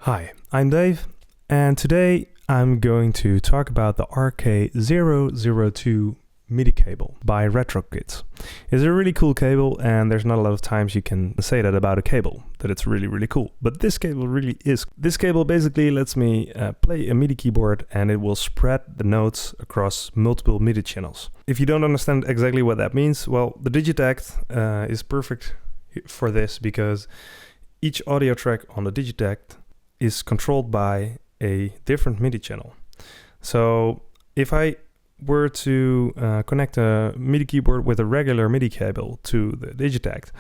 Hi, I'm Dave, and today I'm going to talk about the RK-002 MIDI cable by Retrokits. It's a really cool cable, and there's not a lot of times you can say that about a cable, that it's really cool. But this cable really is. This cable basically lets me play a MIDI keyboard, and it will spread the notes across multiple MIDI channels. If you don't understand exactly what that means, well, the Digitakt is perfect for this because each audio track on the Digitakt is controlled by a different MIDI channel. So if I were to connect a MIDI keyboard with a regular MIDI cable to the Digitakt,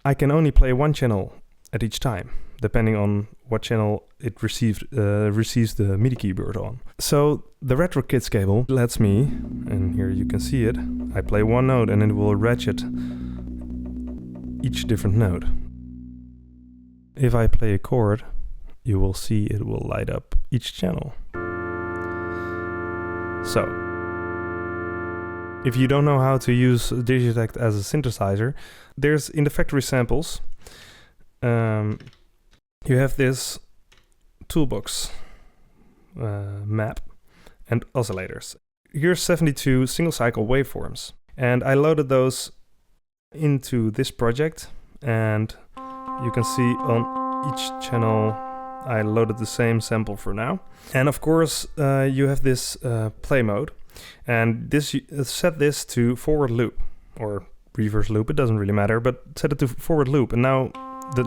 I can only play one channel at each time, depending on what channel it receives the MIDI keyboard on. So the Retrokits cable lets me, and here you can see it, I play one note and it will ratchet each different note. If I play a chord, you will see it will light up each channel. So, if you don't know how to use Digitakt as a synthesizer, there's in the factory samples, you have this toolbox map and oscillators. Here's 72 single cycle waveforms, and I loaded those into this project, and you can see on each channel I loaded the same sample for now. And of course you have this play mode, and this set this to forward loop or reverse loop, it doesn't really matter, but set it to forward loop, and now the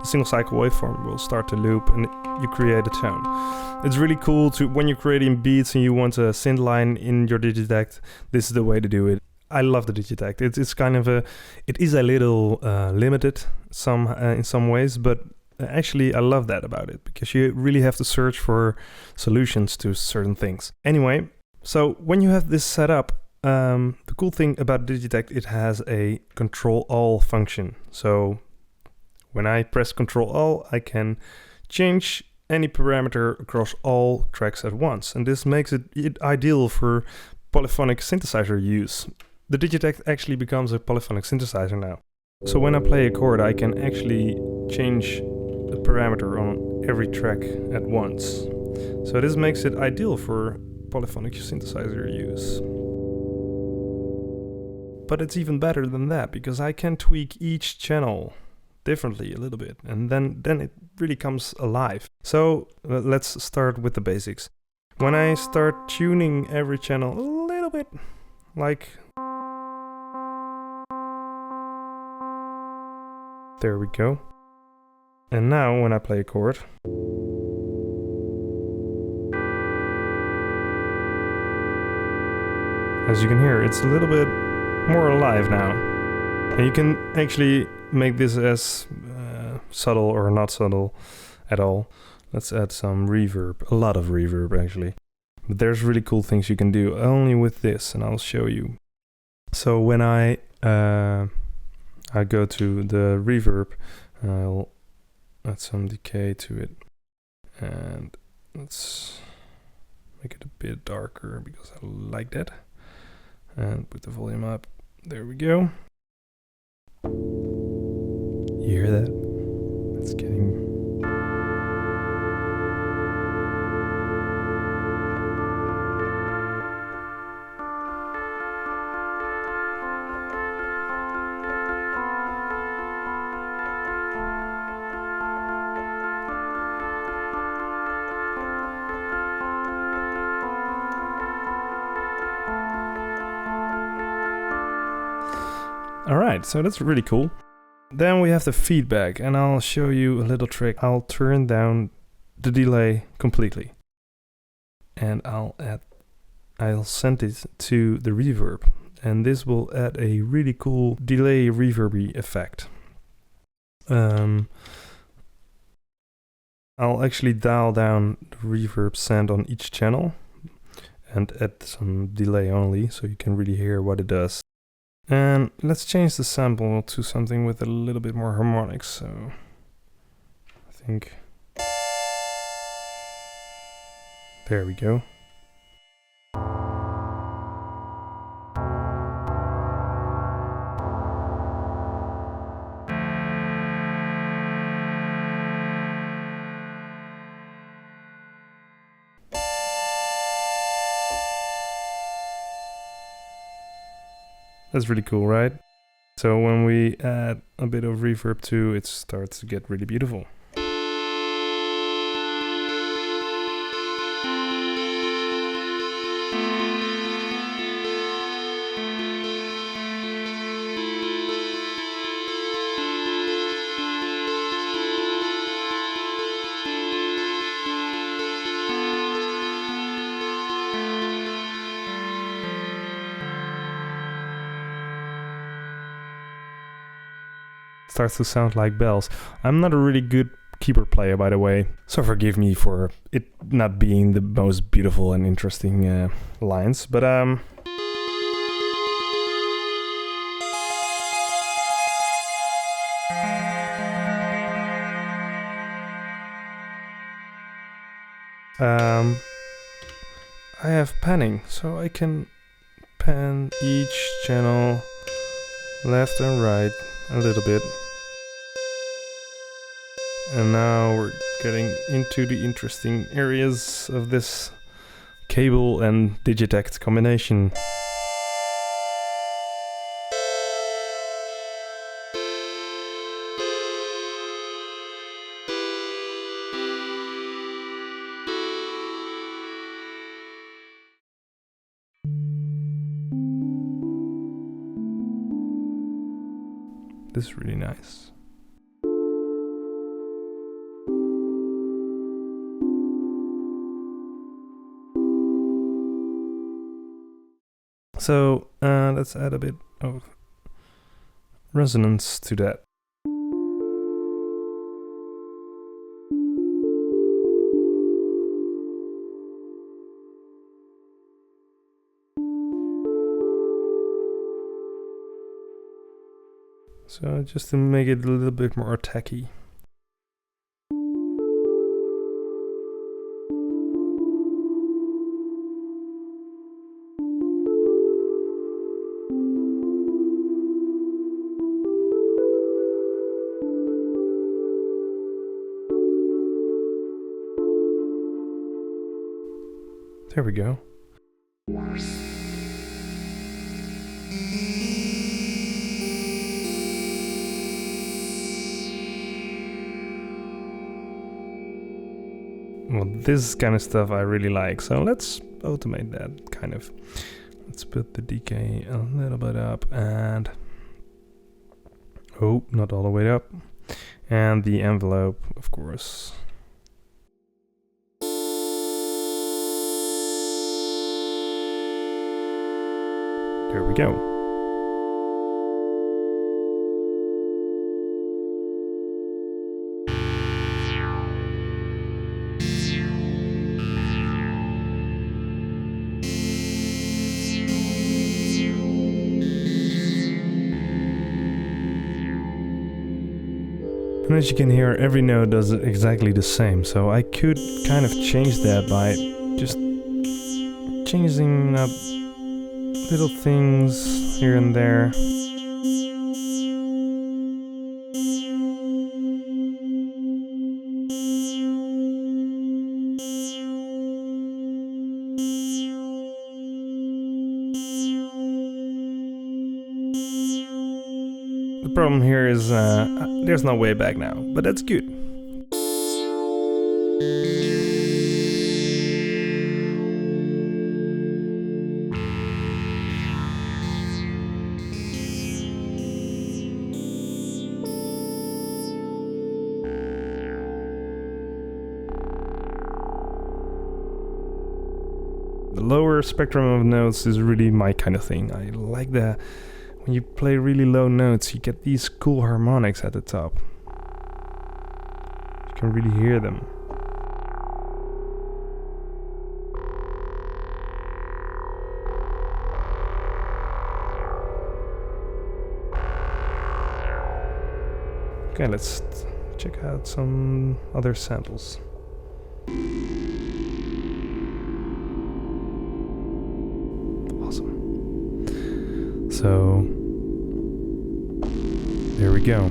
single cycle waveform will start to loop and you create a tone. It's really cool to, when you're creating beats and you want a synth line in your Digitakt, this is the way to do it. I love the Digitakt. It's kind of it is a little limited in some ways, but actually I love that about it, because you really have to search for solutions to certain things. Anyway, so when you have this set up, the cool thing about Digitakt, it has a Control-All function. So when I press Control-All, I can change any parameter across all tracks at once, and this makes it ideal for polyphonic synthesizer use. The Digitakt actually becomes a polyphonic synthesizer now. So when I play a chord, I can actually change the parameter on every track at once. So this makes it ideal for polyphonic synthesizer use. But it's even better than that, because I can tweak each channel differently a little bit, and then it really comes alive. So let's start with the basics. When I start tuning every channel a little bit, like there we go. And now when I play a chord, as you can hear, it's a little bit more alive now. And you can actually make this as subtle or not subtle at all. Let's add some reverb, a lot of reverb actually. But there's really cool things you can do only with this, and I'll show you. So when I go to the reverb, I'll add some decay to it, and let's make it a bit darker because I like that, and put the volume up. There we go. You hear that? It's getting... Alright, so that's really cool. Then we have the feedback, and I'll show you a little trick. I'll turn down the delay completely, and I'll send it to the reverb, and this will add a really cool delay reverby effect. I'll actually dial down the reverb send on each channel and add some delay only, so you can really hear what it does. And let's change the sample to something with a little bit more harmonics. So I think there we go. That's really cool, right? So when we add a bit of reverb too, it starts to get really beautiful. Starts to sound like bells. I'm not a really good keyboard player, by the way, so forgive me for it not being the most beautiful and interesting lines, but I have panning, so I can pan each channel left and right a little bit. And now we're getting into the interesting areas of this cable and Digitakt combination. This is really nice. So let's add a bit of resonance to that. So just to make it a little bit more attacky. There we go. Well, this kind of stuff I really like, so let's automate that kind of. Let's put the decay a little bit up and... oh, not all the way up. And the envelope, of course. There we go. And as you can hear, every note does exactly the same, so I could kind of change that by just changing up little things here and there. The problem here is there's no way back now, but that's good. The lower spectrum of notes is really my kind of thing. I like that when you play really low notes, you get these cool harmonics at the top. You can really hear them. Okay, let's check out some other samples. Awesome. So, there we go.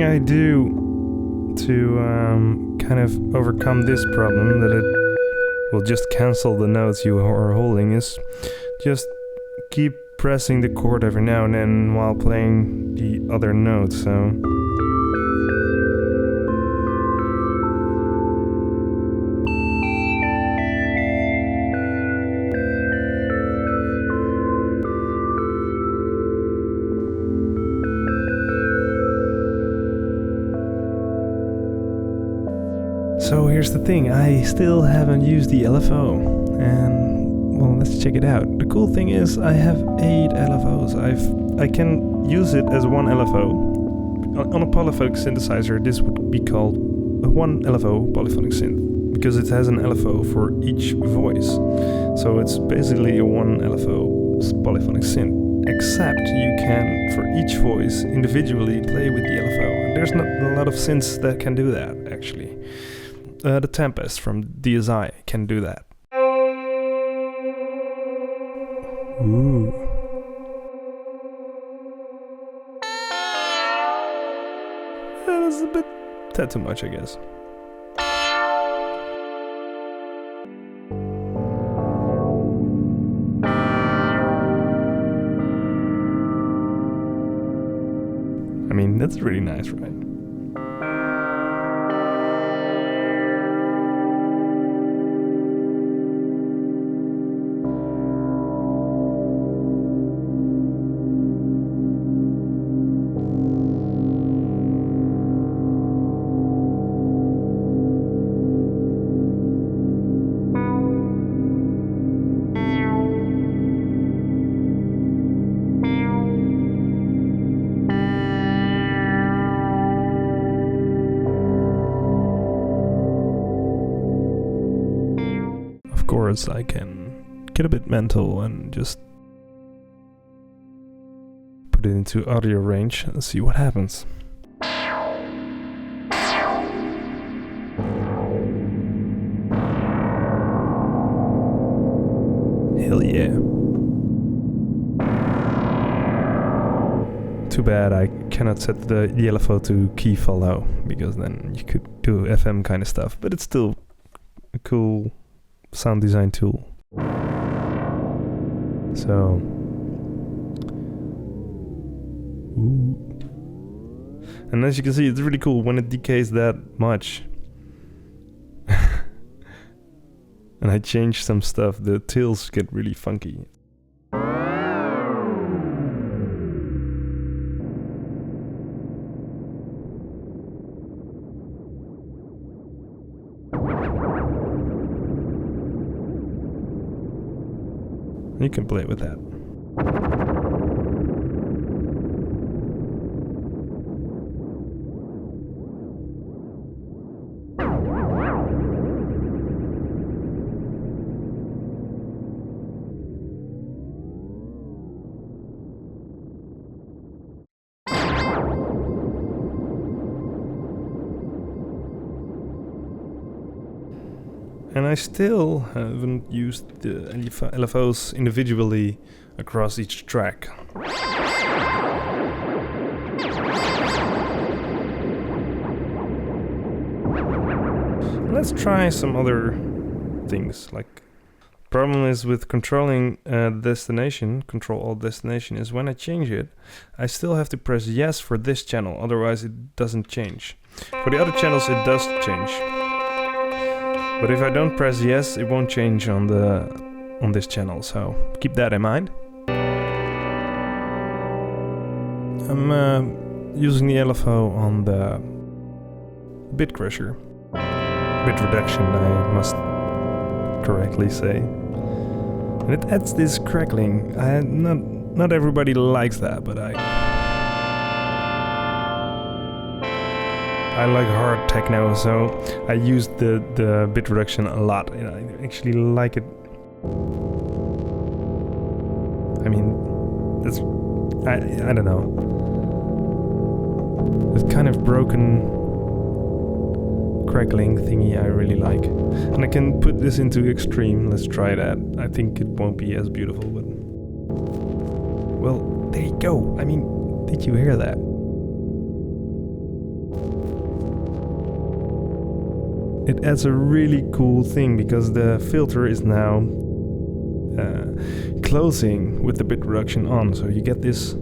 I do to kind of overcome this problem, that it will just cancel the notes you are holding, is just keep pressing the chord every now and then while playing the other notes. So here's the thing, I still haven't used the LFO, and well, let's check it out. The cool thing is I have 8 LFOs. I can use it as one LFO. On a polyphonic synthesizer, this would be called a 1 LFO polyphonic synth, because it has an LFO for each voice. So it's basically a 1 LFO polyphonic synth, except you can, for each voice, individually play with the LFO. And there's not a lot of synths that can do that, actually. The Tempest from DSI can do that. Ooh. That was a bit too much, I guess. I mean, that's really nice, right? Of course, I can get a bit mental and just put it into audio range and see what happens. Hell yeah. Too bad I cannot set the LFO to key follow, because then you could do FM kind of stuff, but it's still a cool sound design tool. So, ooh. And as you can see, it's really cool when it decays that much. And I change some stuff, the tails get really funky. You can play with that. And I still haven't used the LFOs individually across each track. Let's try some other things. Like, problem is with controlling destination, control alt destination, is when I change it, I still have to press yes for this channel, otherwise it doesn't change. For the other channels it does change. But if I don't press yes, it won't change on this channel, so keep that in mind. I'm using the LFO on the bit crusher. Bit reduction, I must correctly say. And it adds this crackling. Not everybody likes that, but I like hard techno, so I used the bit reduction a lot, and I actually like it. I mean, that's I don't know. This kind of broken crackling thingy I really like, and I can put this into extreme. Let's try that. I think it won't be as beautiful, but well, there you go. I mean, did you hear that? it adds a really cool thing because the filter is now closing with the bit reduction on, so you get this.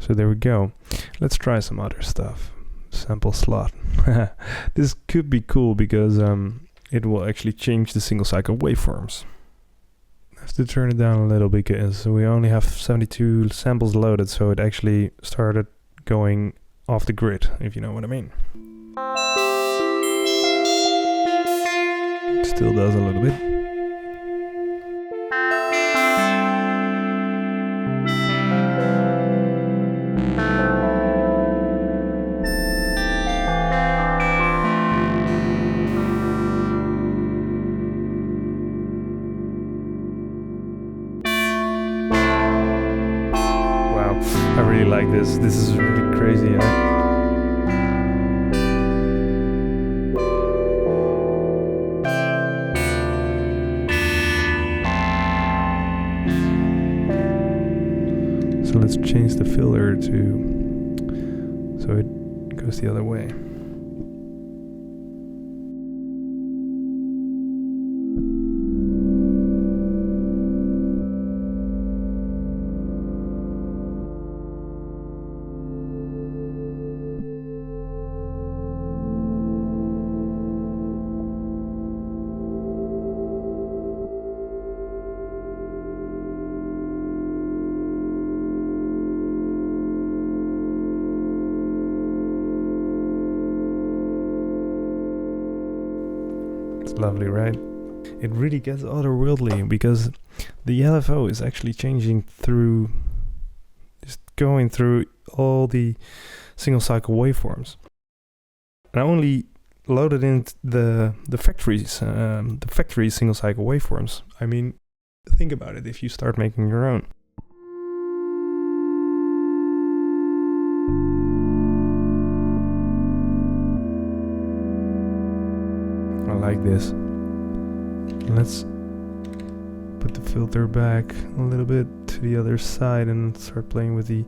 So there we go. Let's try some other stuff. Sample slot. This could be cool because it will actually change the single cycle waveforms. I have to turn it down a little because we only have 72 samples loaded, so it actually started going off the grid, if you know what I mean. It still does a little bit. I really like this. This is really crazy. So let's change the filter to so it goes the other way. Lovely, right? It really gets otherworldly because the LFO is actually changing through, just going through all the single cycle waveforms. And I only loaded in the factory single cycle waveforms. I mean, think about it if you start making your own. I like this. Let's put the filter back a little bit to the other side and start playing with the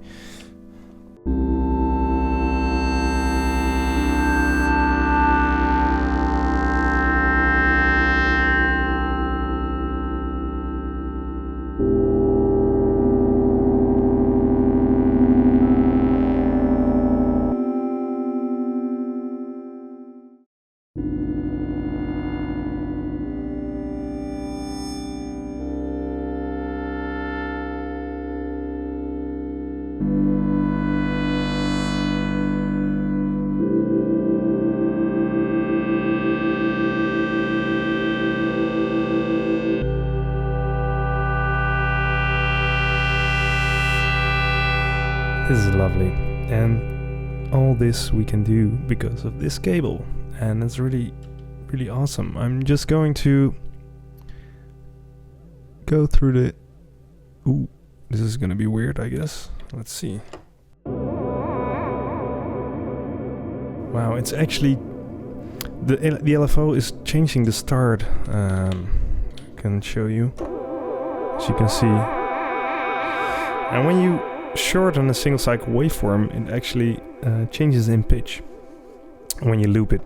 This is lovely, and all this we can do because of this cable, and it's really awesome. I'm just going to go through the... Ooh, this is gonna be weird, I guess. Let's see. Wow, it's actually... The LFO is changing the start. I can show you, as you can see. And when you shorten a single cycle waveform, it actually changes in pitch when you loop it.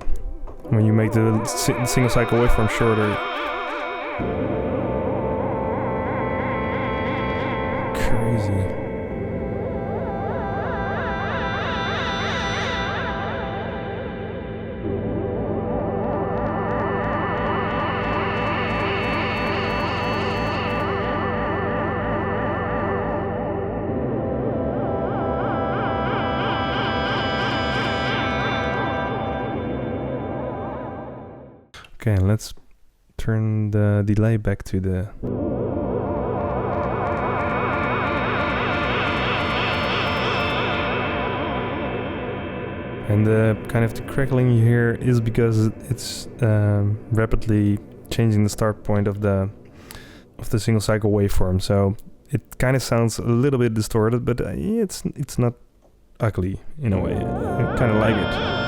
When you make the single cycle waveform shorter. Crazy. Okay, let's turn the delay back to the... And the kind of the crackling you hear is because it's rapidly changing the start point of the single cycle waveform. So it kind of sounds a little bit distorted, but it's not ugly in a way. I kind of like it.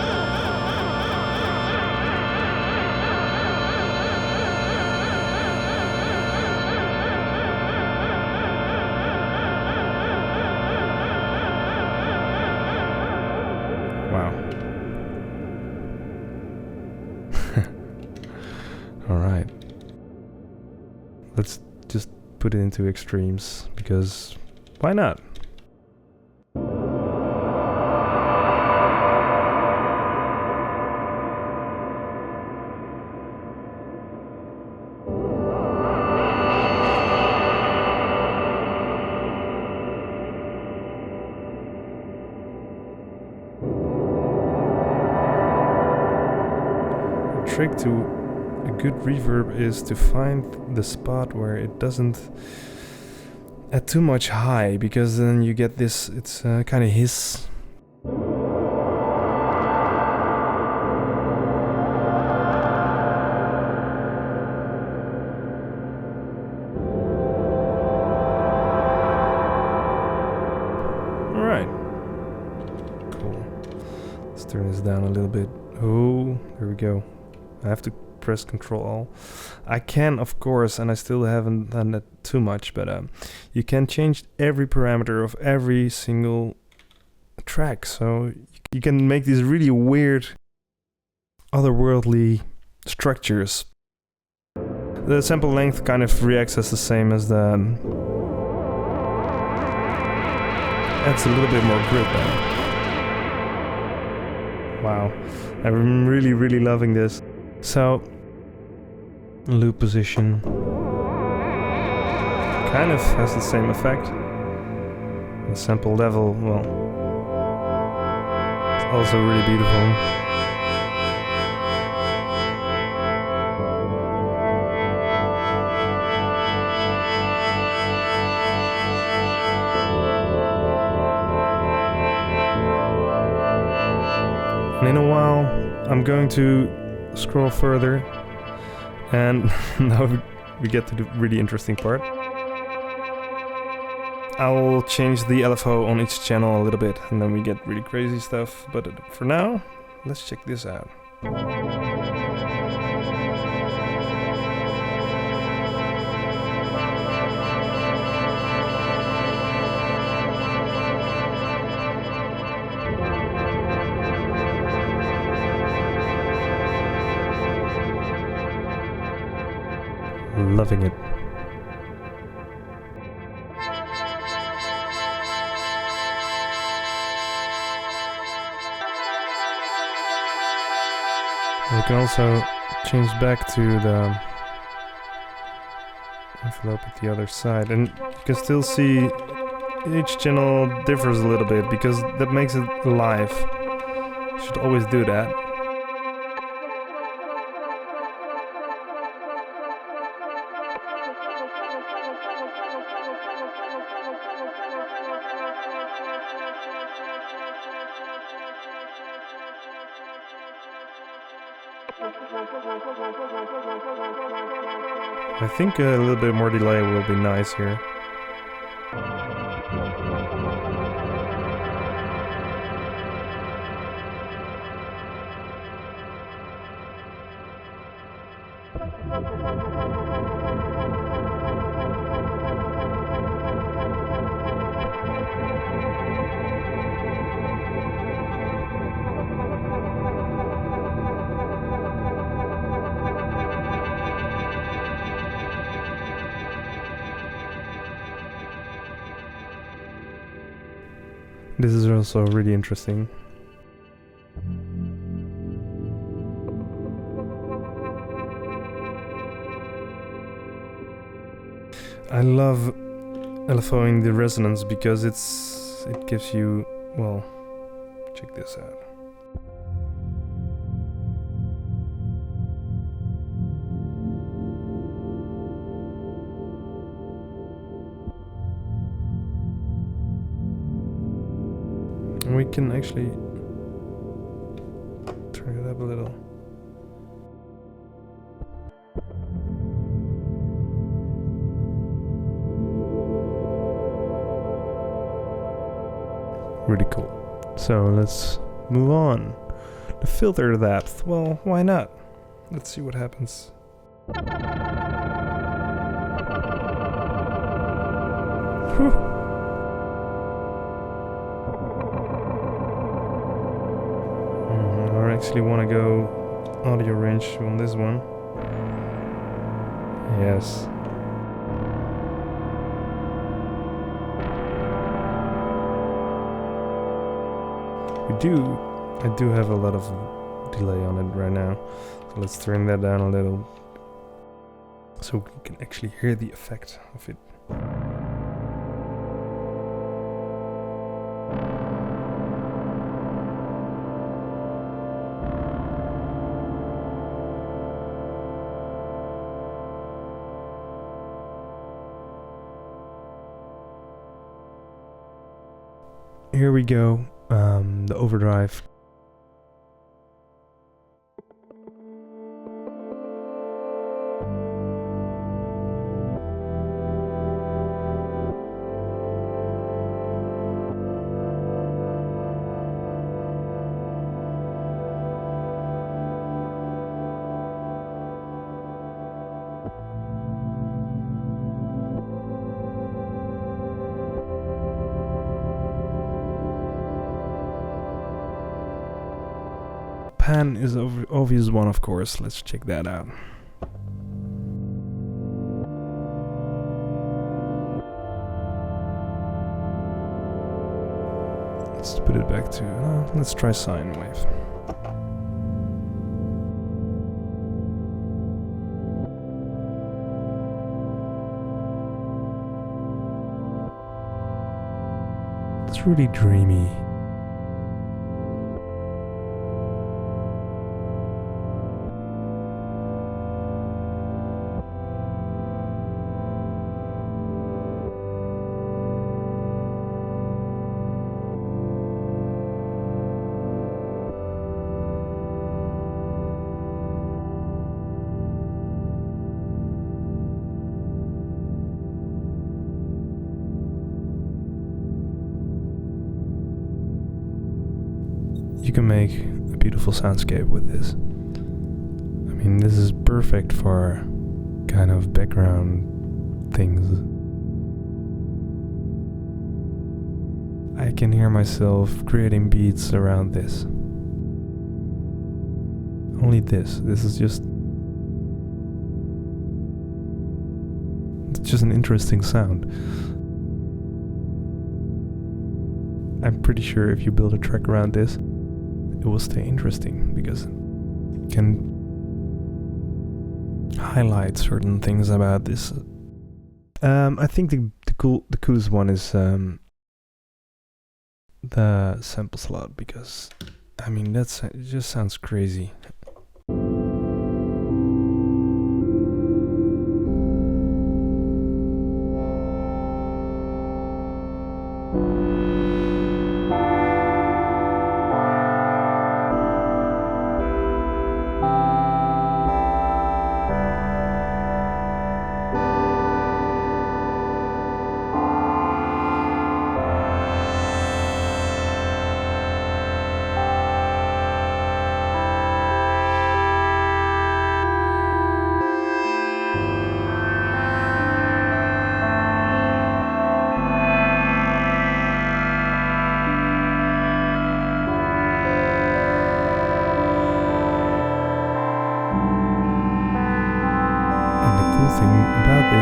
Wow. All right. Let's just put it into extremes, because why not? Trick to a good reverb is to find the spot where it doesn't add too much high, because then you get this, it's kind of hiss. Alright. Cool. Let's turn this down a little bit. Oh, there we go. I have to press Control-Alt. I can, of course, and I still haven't done that too much, but you can change every parameter of every single track. So you can make these really weird, otherworldly structures. The sample length kind of reacts as the same as the... adds a little bit more grit though. Wow, I'm really, really loving this. So, loop position kind of has the same effect. The sample level, well, it's also really beautiful. And in a while, I'm going to scroll further, and now we get to the really interesting part. I'll change the LFO on each channel a little bit, and then we get really crazy stuff. But for now, let's check this out. Loving it. We can also change back to the envelope at the other side, and you can still see each channel differs a little bit, because that makes it live. You should always do that. I think a little bit more delay will be nice here. This is also really interesting. I love LFOing the resonance because it gives you, well, check this out. We can actually up a little. Really cool. So let's move on. The filter depth. Well, why not? Let's see what happens. Whew. I actually want to go audio range on this one. Yes. I do have a lot of delay on it right now. So let's turn that down a little so we can actually hear the effect of it. Here we go. The overdrive. Pan is an obvious one, of course. Let's check that out. Let's put it back to... let's try sine wave. It's really dreamy. You can make a beautiful soundscape with this. I mean, this is perfect for kind of background things. I can hear myself creating beats around this. Only this. This is just... it's just an interesting sound. I'm pretty sure if you build a track around this, it will stay interesting because it can highlight certain things about this. I think the coolest one is the sample slot, because I mean it just sounds crazy.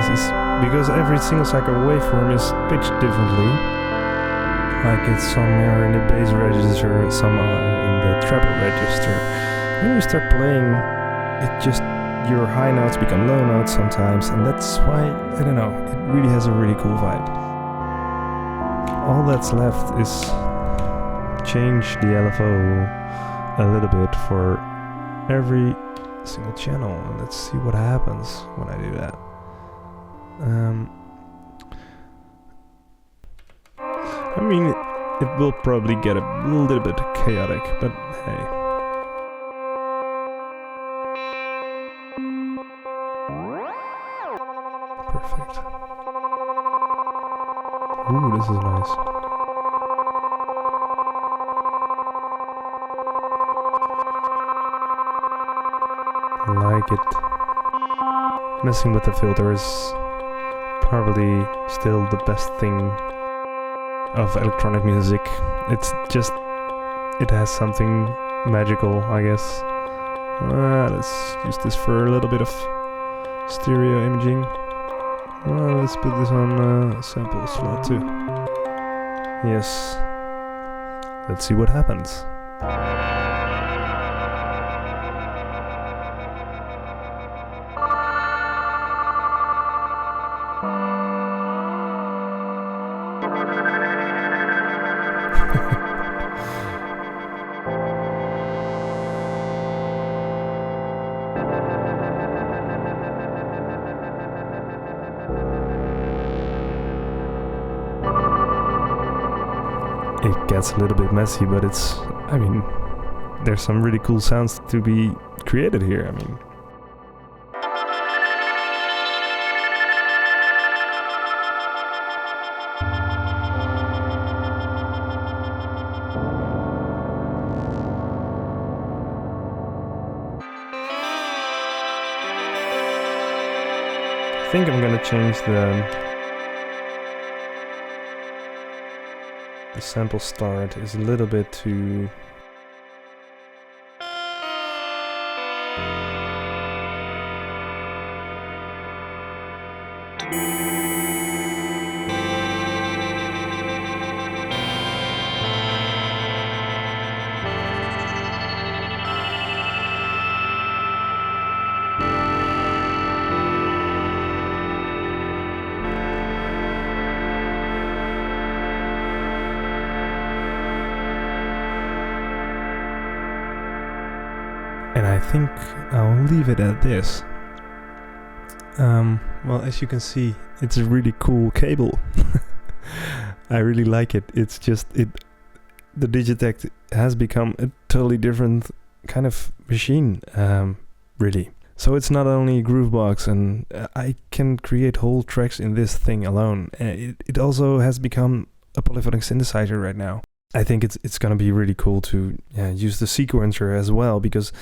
Is because every single cycle waveform is pitched differently. Like it's some are in the bass register, some are in the treble register. When you start playing, it just your high notes become low notes sometimes, and that's why I don't know. It really has a really cool vibe. All that's left is change the LFO a little bit for every single channel, and let's see what happens when I do that. I mean, it will probably get a little bit chaotic, but hey. Ooh, this is nice. Like it. Messing with the filter is probably still the best thing of electronic music. It's just, it has something magical, I guess. Let's use this for a little bit of stereo imaging. Let's put this on sample slot too. Yes. Let's see what happens. It gets a little bit messy, but it's, I mean, there's some really cool sounds to be created here. I mean, I think I'm gonna change the sample start is a little bit too... And I think I'll leave it at this. Well, as you can see, it's a really cool cable. I really like it. It's just, the Digitakt has become a totally different kind of machine, really. So it's not only a groovebox, and I can create whole tracks in this thing alone. It also has become a polyphonic synthesizer right now. I think it's gonna be really cool to use the sequencer as well, because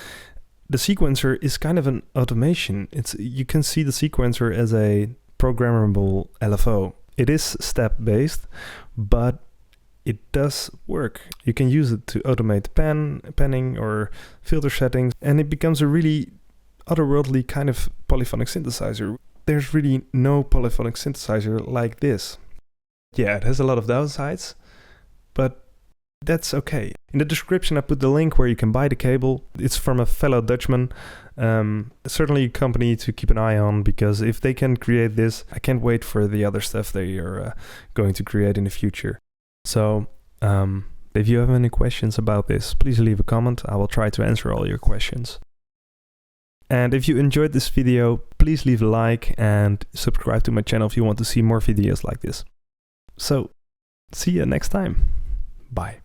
the sequencer is kind of an automation. You can see the sequencer as a programmable LFO. It is step-based, but it does work. You can use it to automate panning or filter settings, and it becomes a really otherworldly kind of polyphonic synthesizer. There's really no polyphonic synthesizer like this. Yeah, it has a lot of downsides, but that's okay. In the description I put the link where you can buy the cable. It's from a fellow Dutchman. Certainly a company to keep an eye on, because if they can create this, I can't wait for the other stuff they are going to create in the future. So if you have any questions about this, please leave a comment. I will try to answer all your questions. And if you enjoyed this video, please leave a like and subscribe to my channel if you want to see more videos like this. So, see you next time. Bye.